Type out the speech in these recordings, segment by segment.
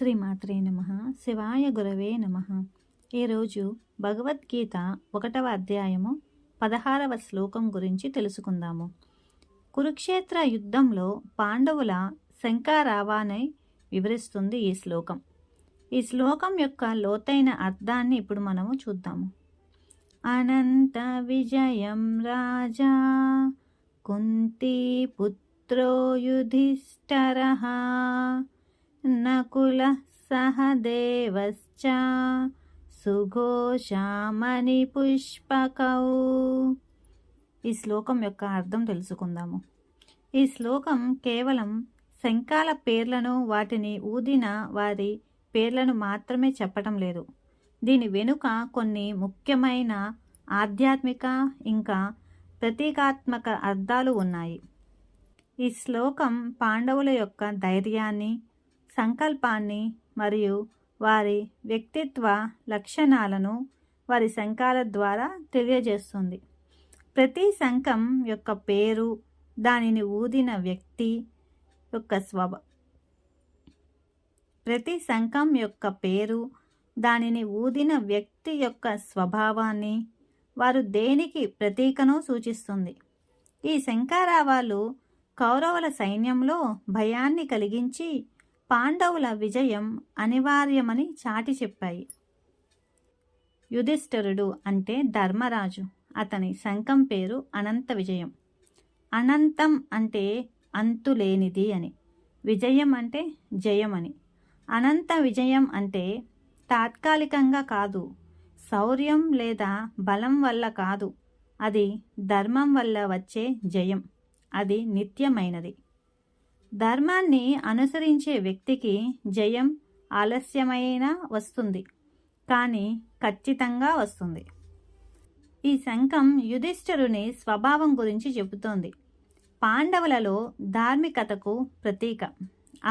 శ్రీమాత్రే నమః. శివాయ గురవే నమః. ఈరోజు భగవద్గీత 1వ అధ్యాయము 16వ శ్లోకం గురించి తెలుసుకుందాము. కురుక్షేత్ర యుద్ధంలో పాండవుల శంఖారావాన్ని వివరిస్తుంది ఈ శ్లోకం. ఈ శ్లోకం యొక్క లోతైన అర్థాన్ని ఇప్పుడు మనము చూద్దాము. అనంత విజయం రాజా కుంతి పుత్రో యుధిష్ఠరః నకుల సహదేవశ్చ సుఘోషామణి పుష్పకౌ. ఈ శ్లోకం యొక్క అర్థం తెలుసుకుందాము. ఈ శ్లోకం కేవలం శంఖాల పేర్లను, వాటిని ఊదిన వారి పేర్లను మాత్రమే చెప్పటం లేదు. దీని వెనుక కొన్ని ముఖ్యమైన ఆధ్యాత్మిక ఇంకా ప్రతీకాత్మక అర్థాలు ఉన్నాయి. ఈ శ్లోకం పాండవుల యొక్క ధైర్యాన్ని, సంకల్పాన్ని మరియు వారి వ్యక్తిత్వ లక్షణాలను వారి శంఖాల ద్వారా తెలియజేస్తుంది. ప్రతి శంఖం యొక్క పేరు దానిని ఊదిన వ్యక్తి యొక్క ప్రతి శంఖం యొక్క పేరు దానిని ఊదిన వ్యక్తి యొక్క స్వభావాన్ని, వారు దేనికి ప్రతీకను సూచిస్తుంది. ఈ శంఖారావాలు కౌరవుల సైన్యంలో భయాన్ని కలిగించి పాండవుల విజయం అనివార్యమని చాటి చెప్పాయి. యుధిష్ఠిరుడు అంటే ధర్మరాజు. అతని శంఖం పేరు అనంత విజయం. అనంతం అంటే అంతులేనిది అని, విజయం అంటే జయమని. అనంత విజయం అంటే తాత్కాలికంగా కాదు, శౌర్యం లేదా బలం వల్ల కాదు, అది ధర్మం వల్ల వచ్చే జయం. అది నిత్యమైనది. ధర్మాన్ని అనుసరించే వ్యక్తికి జయం ఆలస్యమైన వస్తుంది, కానీ ఖచ్చితంగా వస్తుంది. ఈ శంఖం యుధిష్ఠిరుని స్వభావం గురించి చెబుతోంది. పాండవులలో ధార్మికతకు ప్రతీక.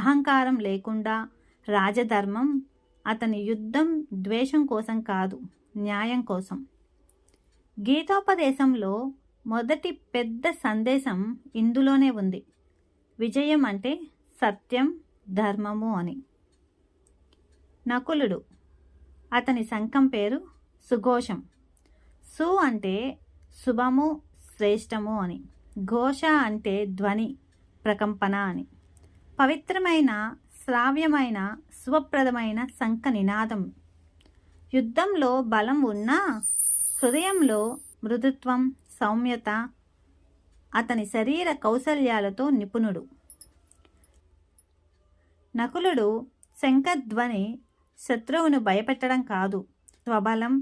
అహంకారం లేకుండా రాజధర్మం. అతని యుద్ధం ద్వేషం కోసం కాదు, న్యాయం కోసం. గీతోపదేశంలో మొదటి పెద్ద సందేశం ఇందులోనే ఉంది. విజయం అంటే సత్యం, ధర్మము అని. నకులుడు, అతని శంఖం పేరు సుఘోషం. సు అంటే శుభము, శ్రేష్టము అని. ఘోష అంటే ధ్వని, ప్రకంపన అని. పవిత్రమైన, శ్రావ్యమైన, శుభప్రదమైన శంఖ నినాదం. యుద్ధంలో బలం ఉన్నా హృదయంలో మృదుత్వం, సౌమ్యత. అతని శరీర కౌశల్యాలతో నిపుణుడు. నకులుడు శంఖధ్వని శత్రువును భయపెట్టడం కాదు, స్వబలం,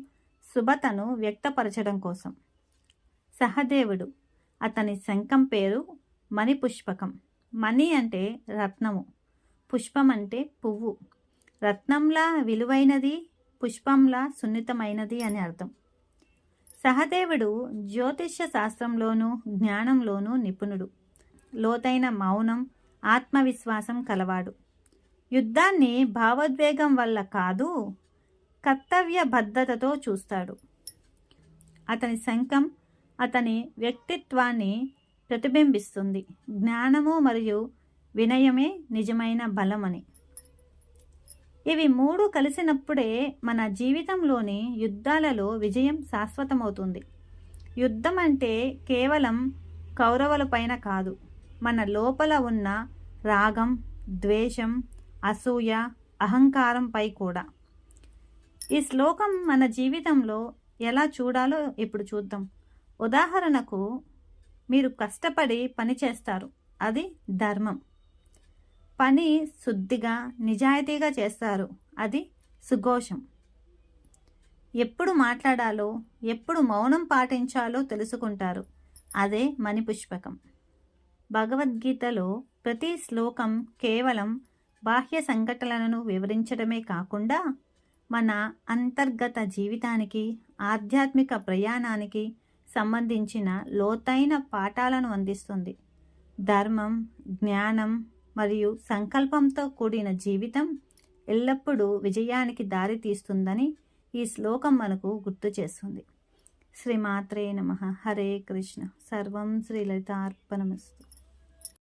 శుభతను వ్యక్తపరచడం కోసం. సహదేవుడు, అతని శంఖం పేరు మణిపుష్పకం. మణి అంటే రత్నము, పుష్పం అంటే పువ్వు. రత్నంలా విలువైనది, పుష్పంలా సున్నితమైనది అని అర్థం. సహదేవుడు జ్యోతిష్య శాస్త్రంలోనూ జ్ఞానంలోనూ నిపుణుడు. లోతైన మౌనం, ఆత్మవిశ్వాసం కలవాడు. యుద్ధాన్ని భావోద్వేగం వల్ల కాదు, కర్తవ్యబద్ధతతో చూస్తాడు. అతని శంఖం అతని వ్యక్తిత్వాన్ని ప్రతిబింబిస్తుంది. జ్ఞానము మరియు వినయమే నిజమైన బలమని. ఇవి మూడు కలిసినప్పుడే మన జీవితంలోని యుద్ధాలలో విజయం శాశ్వతమవుతుంది. యుద్ధం అంటే కేవలం కౌరవులపైన కాదు, మన లోపల ఉన్న రాగం, ద్వేషం, అసూయ, అహంకారంపై కూడా. ఈ శ్లోకం మన జీవితంలో ఎలా చూడాలో ఇప్పుడు చూద్దాం. ఉదాహరణకు, మీరు కష్టపడి పని చేస్తారు, అది ధర్మం. పని శుద్ధిగా, నిజాయితీగా చేస్తారు, అది సుఘోషం. ఎప్పుడు మాట్లాడాలో, ఎప్పుడు మౌనం పాటించాలో తెలుసుకుంటారు, అదే మణిపుష్పకం. భగవద్గీతలో ప్రతి శ్లోకం కేవలం బాహ్య సంఘటనలను వివరించడమే కాకుండా మన అంతర్గత జీవితానికి, ఆధ్యాత్మిక ప్రయాణానికి సంబంధించిన లోతైన పాఠాలను అందిస్తుంది. ధర్మం, జ్ఞానం మరియు సంకల్పంతో కూడిన జీవితం ఎల్లప్పుడూ విజయానికి దారి తీస్తుందని ఈ శ్లోకం మనకు గుర్తు చేస్తుంది. శ్రీమాత్రే నమః. హరే కృష్ణ. సర్వం శ్రీలలితార్పణమస్తు.